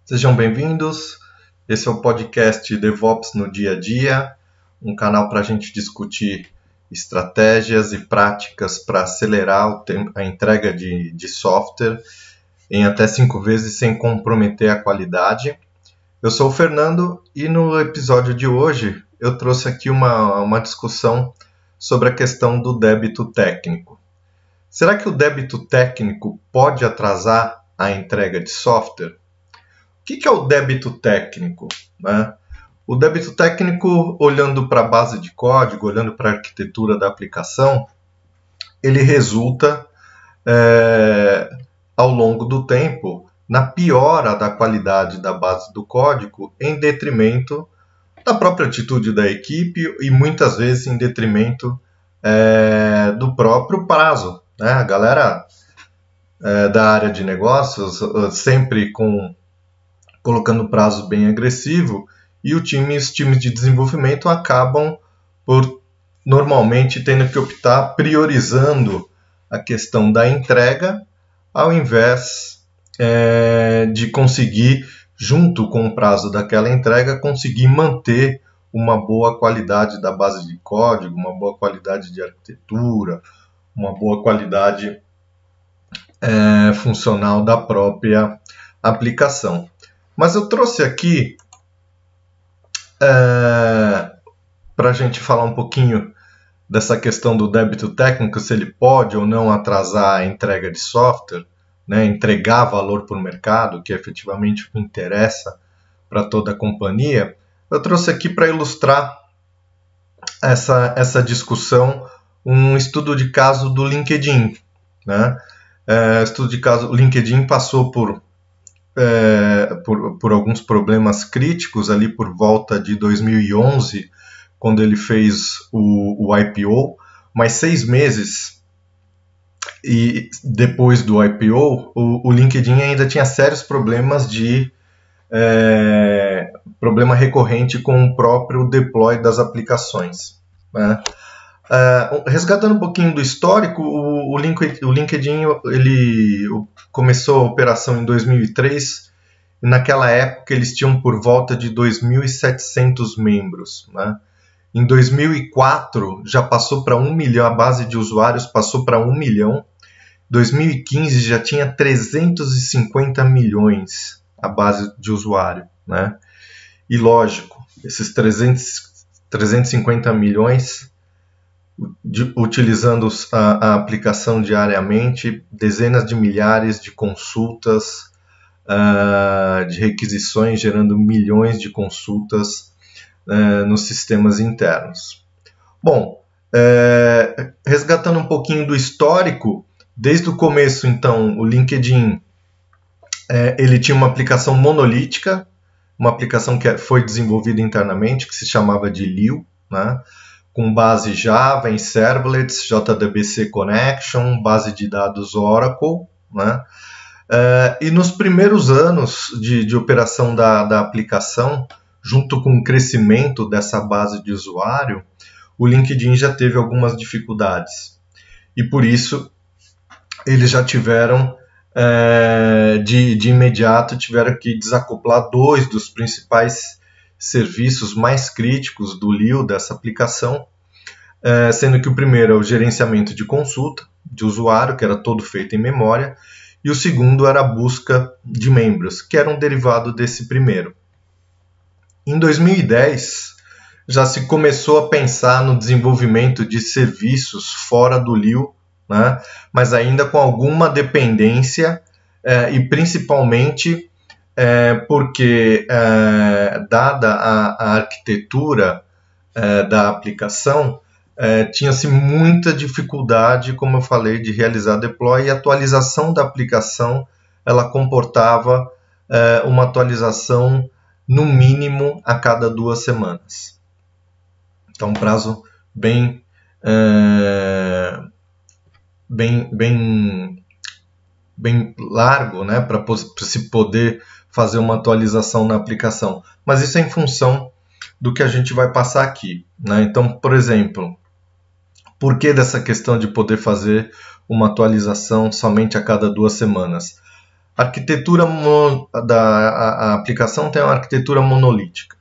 Sejam bem-vindos. Esse é o podcast DevOps no Dia a Dia, um canal para a gente discutir estratégias e práticas para acelerar a entrega de software em até 5 vezes sem comprometer a qualidade. Eu sou o Fernando e no episódio de hoje eu trouxe aqui uma discussão sobre a questão do débito técnico. Será que o débito técnico pode atrasar a entrega de software? O que é o débito técnico, né? O débito técnico, olhando para a base de código, olhando para a arquitetura da aplicação, ele resulta, ao longo do tempo, na piora da qualidade da base do código, em detrimento da própria atitude da equipe e muitas vezes em detrimento do próprio prazo, né? A galera da área de negócios sempre colocando prazo bem agressivo, e os times de desenvolvimento acabam por normalmente tendo que optar priorizando a questão da entrega ao invés de conseguir, junto com o prazo daquela entrega, conseguir manter uma boa qualidade da base de código, uma boa qualidade de arquitetura, uma boa qualidade funcional da própria aplicação. Mas eu trouxe aqui para a gente falar um pouquinho dessa questão do débito técnico, se ele pode ou não atrasar a entrega de software, né, entregar valor para o mercado, que é efetivamente o que interessa para toda a companhia. Eu trouxe aqui para ilustrar essa discussão um estudo de caso do LinkedIn, né? Estudo de caso, o LinkedIn passou por alguns problemas críticos ali por volta de 2011, quando ele fez o IPO, mas 6 meses e depois do IPO, o LinkedIn ainda tinha sérios problemas problema recorrente com o próprio deploy das aplicações, né? Resgatando um pouquinho do histórico, o LinkedIn ele começou a operação em 2003 e naquela época eles tinham por volta de 2.700 membros, né? Em 2004 já passou para 1 milhão, a base de usuários passou para 1 milhão. Em 2015 já tinha 350 milhões a base de usuário, né? E lógico, esses 350 milhões utilizando a aplicação diariamente, dezenas de milhares de consultas, de requisições, gerando milhões de consultas nos sistemas internos. Bom, resgatando um pouquinho do histórico, desde o começo, então, o LinkedIn ele tinha uma aplicação monolítica, uma aplicação que foi desenvolvida internamente, que se chamava de Leo, né? Com base Java em servlets, JDBC Connection, base de dados Oracle, né? E nos primeiros anos de operação da aplicação, junto com o crescimento dessa base de usuário, o LinkedIn já teve algumas dificuldades. E por isso, eles já tiveram, de imediato, tiveram que desacoplar 2 dos principais serviços mais críticos do Leo, dessa aplicação, sendo que o primeiro é o gerenciamento de consulta de usuário, que era todo feito em memória, e o segundo era a busca de membros, que era um derivado desse primeiro. Em 2010, já se começou a pensar no desenvolvimento de serviços fora do Leo, né? Mas ainda com alguma dependência e principalmente porque, dada a arquitetura da aplicação, tinha-se muita dificuldade, como eu falei, de realizar deploy, e a atualização da aplicação ela comportava uma atualização no mínimo a cada 2 semanas. Então, um prazo bem largo, né, para se poder fazer uma atualização na aplicação. Mas isso é em função do que a gente vai passar aqui, né? Então, por exemplo, por que dessa questão de poder fazer uma atualização somente a cada 2 semanas? A arquitetura da aplicação tem uma arquitetura monolítica.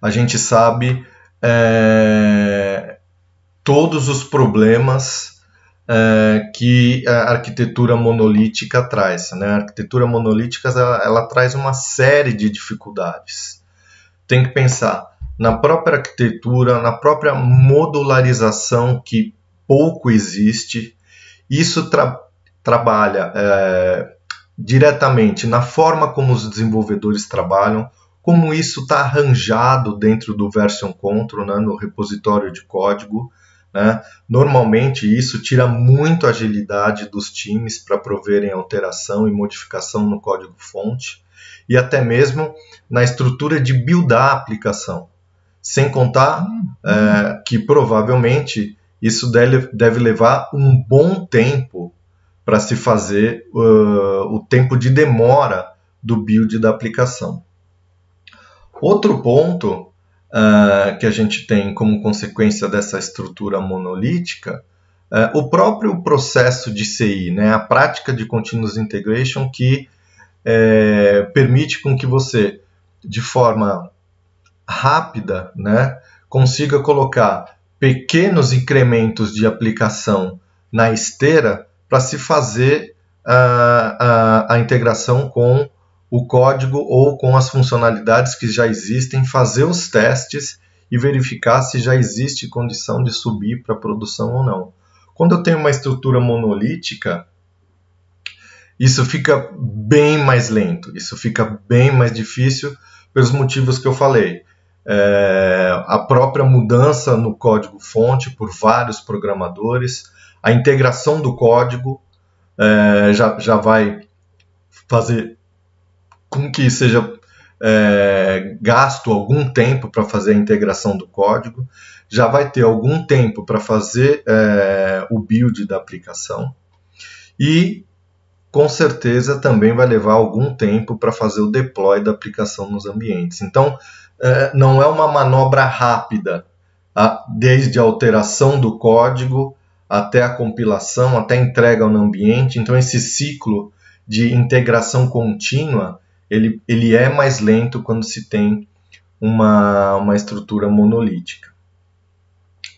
A gente sabe todos os problemas que a arquitetura monolítica traz, né? A arquitetura monolítica ela traz uma série de dificuldades. Tem que pensar na própria arquitetura, na própria modularização, que pouco existe. Isso trabalha diretamente na forma como os desenvolvedores trabalham, como isso está arranjado dentro do version control, né, no repositório de código. Né? Normalmente isso tira muito a agilidade dos times para proverem alteração e modificação no código-fonte e até mesmo na estrutura de buildar a aplicação. Sem contar que provavelmente isso deve levar um bom tempo para se fazer o tempo de demora do build da aplicação. Outro ponto que a gente tem como consequência dessa estrutura monolítica, o próprio processo de CI, né, a prática de Continuous Integration, que permite com que você, de forma rápida, né, consiga colocar pequenos incrementos de aplicação na esteira para se fazer a integração com o código ou com as funcionalidades que já existem, fazer os testes e verificar se já existe condição de subir para produção ou não. Quando eu tenho uma estrutura monolítica, isso fica bem mais lento, isso fica bem mais difícil pelos motivos que eu falei. A própria mudança no código-fonte por vários programadores, a integração do código já vai fazer com que seja gasto algum tempo para fazer a integração do código, já vai ter algum tempo para fazer o build da aplicação e com certeza também vai levar algum tempo para fazer o deploy da aplicação nos ambientes. Então, não é uma manobra rápida, desde a alteração do código até a compilação, até a entrega no ambiente. Então, esse ciclo de integração contínua, ele é mais lento quando se tem uma estrutura monolítica.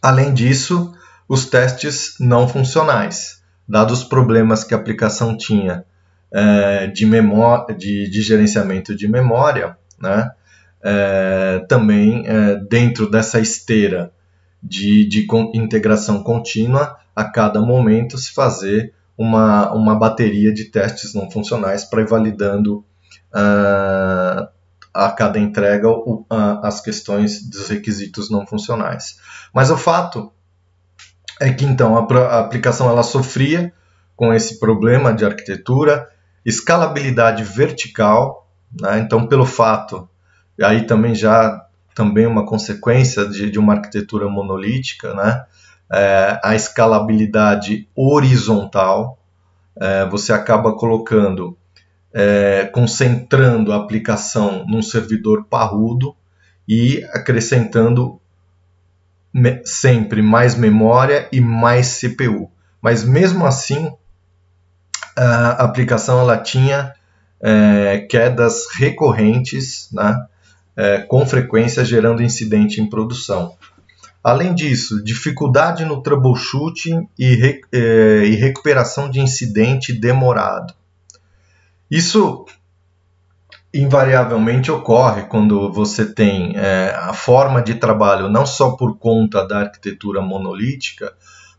Além disso, os testes não funcionais, dados os problemas que a aplicação tinha de gerenciamento de memória, né? Também dentro dessa esteira de integração contínua, a cada momento se fazer uma bateria de testes não funcionais para ir validando a cada entrega as questões dos requisitos não funcionais. Mas o fato é que então a aplicação ela sofria com esse problema de arquitetura, escalabilidade vertical, né? Então pelo fato, aí também uma consequência de uma arquitetura monolítica, né? A escalabilidade horizontal, você acaba colocando, concentrando a aplicação num servidor parrudo e acrescentando sempre mais memória e mais CPU. Mas mesmo assim, a aplicação ela tinha quedas recorrentes, né? Com frequência gerando incidente em produção. Além disso, dificuldade no troubleshooting e recuperação de incidente demorado. Isso invariavelmente ocorre quando você tem a forma de trabalho não só por conta da arquitetura monolítica,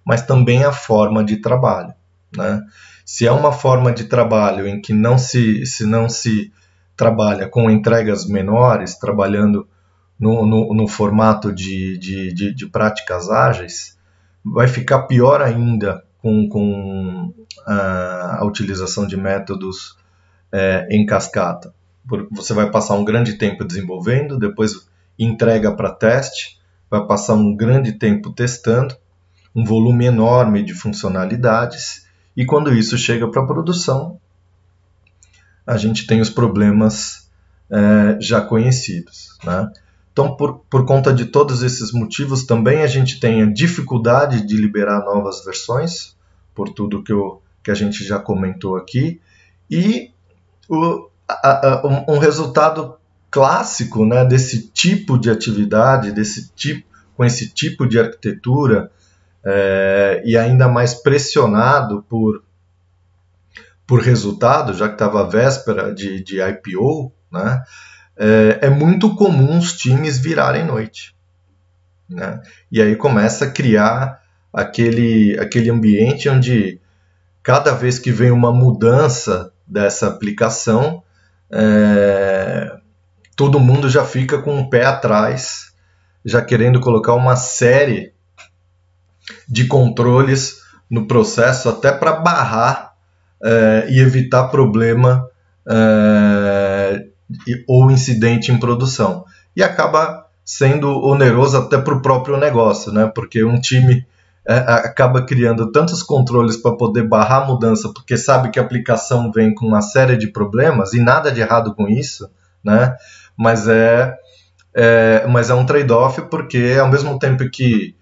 mas também a forma de trabalho, né? Se é uma forma de trabalho em que não se trabalha com entregas menores, trabalhando no formato de práticas ágeis, vai ficar pior ainda com a utilização de métodos em cascata. Você vai passar um grande tempo desenvolvendo, depois entrega para teste, vai passar um grande tempo testando, um volume enorme de funcionalidades, e quando isso chega para a produção, a gente tem os problemas já conhecidos, né? Então, por conta de todos esses motivos, também a gente tem a dificuldade de liberar novas versões, por tudo que eu que a gente já comentou aqui, e um resultado clássico, né, desse tipo de atividade, com esse tipo de arquitetura, e ainda mais pressionado por resultado, já que estava à véspera de IPO, né, é muito comum os times virarem noite, né? E aí começa a criar aquele ambiente onde cada vez que vem uma mudança dessa aplicação, todo mundo já fica com um pé atrás, já querendo colocar uma série de controles no processo, até para barrar e evitar problema ou incidente em produção. E acaba sendo oneroso até para o próprio negócio, né? Porque um time acaba criando tantos controles para poder barrar a mudança, porque sabe que a aplicação vem com uma série de problemas, e nada de errado com isso, né? Mas é um trade-off, porque ao mesmo tempo que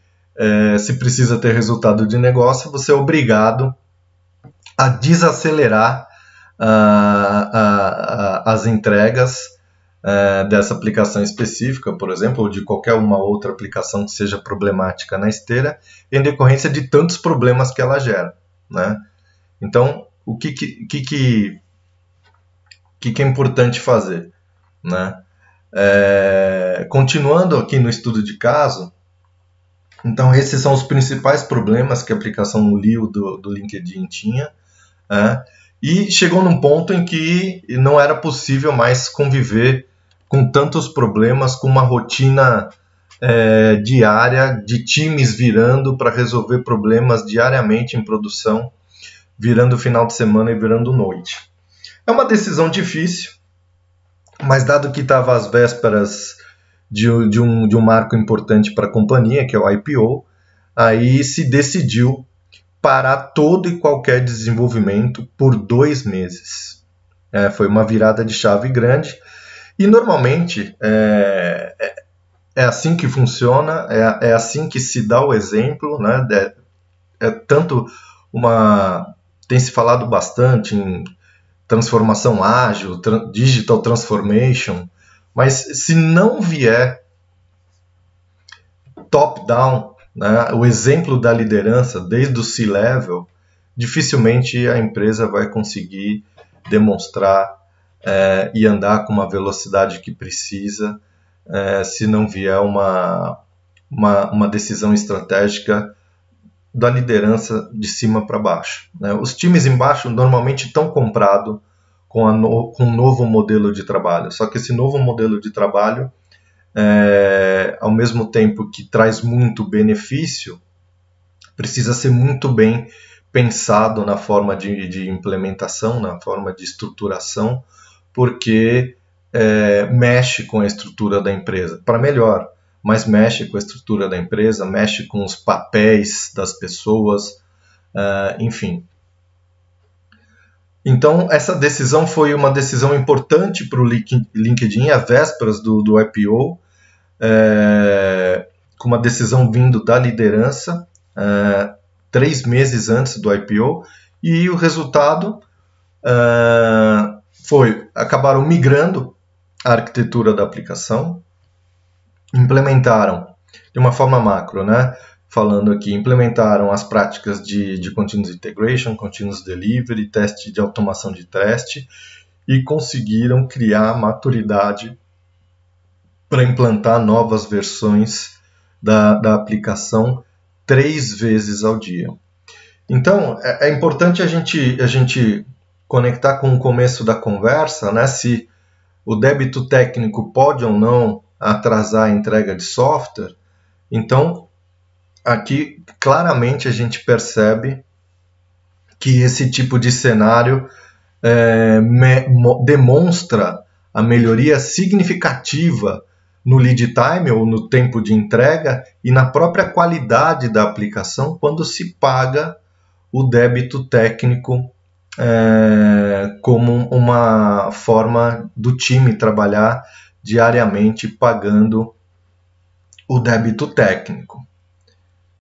se precisa ter resultado de negócio, você é obrigado a desacelerar as entregas dessa aplicação específica, por exemplo, ou de qualquer uma outra aplicação que seja problemática na esteira, em decorrência de tantos problemas que ela gera, né? Então, o que é importante fazer, né? Continuando aqui no estudo de caso, então esses são os principais problemas que a aplicação Leo do LinkedIn tinha, e chegou num ponto em que não era possível mais conviver com tantos problemas, com uma rotina diária de times virando para resolver problemas diariamente em produção, virando final de semana e virando noite. É uma decisão difícil, mas dado que estava às vésperas de um marco importante para a companhia, que é o IPO, aí se decidiu parar todo e qualquer desenvolvimento por 2 meses. Foi uma virada de chave grande, e normalmente é assim que funciona, é assim que se dá o exemplo, né? Tem se falado bastante em transformação ágil, digital transformation, mas se não vier top-down, né, o exemplo da liderança desde o C-level, dificilmente a empresa vai conseguir demonstrar e andar com uma velocidade que precisa, se não vier uma decisão estratégica da liderança de cima para baixo, né? Os times embaixo normalmente estão comprados com um novo modelo de trabalho, só que esse novo modelo de trabalho, ao mesmo tempo que traz muito benefício, precisa ser muito bem pensado na forma de implementação, na forma de estruturação, porque mexe com a estrutura da empresa, para melhor, mas mexe com a estrutura da empresa, mexe com os papéis das pessoas, enfim. Então, essa decisão foi uma decisão importante para o LinkedIn, às vésperas do IPO, com uma decisão vindo da liderança, 3 meses antes do IPO, e o resultado acabaram migrando a arquitetura da aplicação, implementaram de uma forma macro, né? Falando aqui, implementaram as práticas de Continuous Integration, Continuous Delivery, teste de automação de teste, e conseguiram criar maturidade para implantar novas versões da aplicação 3 vezes ao dia. Então, é importante a gente conectar com o começo da conversa, né? Se o débito técnico pode ou não atrasar a entrega de software. Então, aqui claramente a gente percebe que esse tipo de cenário demonstra a melhoria significativa no lead time, ou no tempo de entrega, e na própria qualidade da aplicação quando se paga o débito técnico como uma forma do time trabalhar diariamente pagando o débito técnico.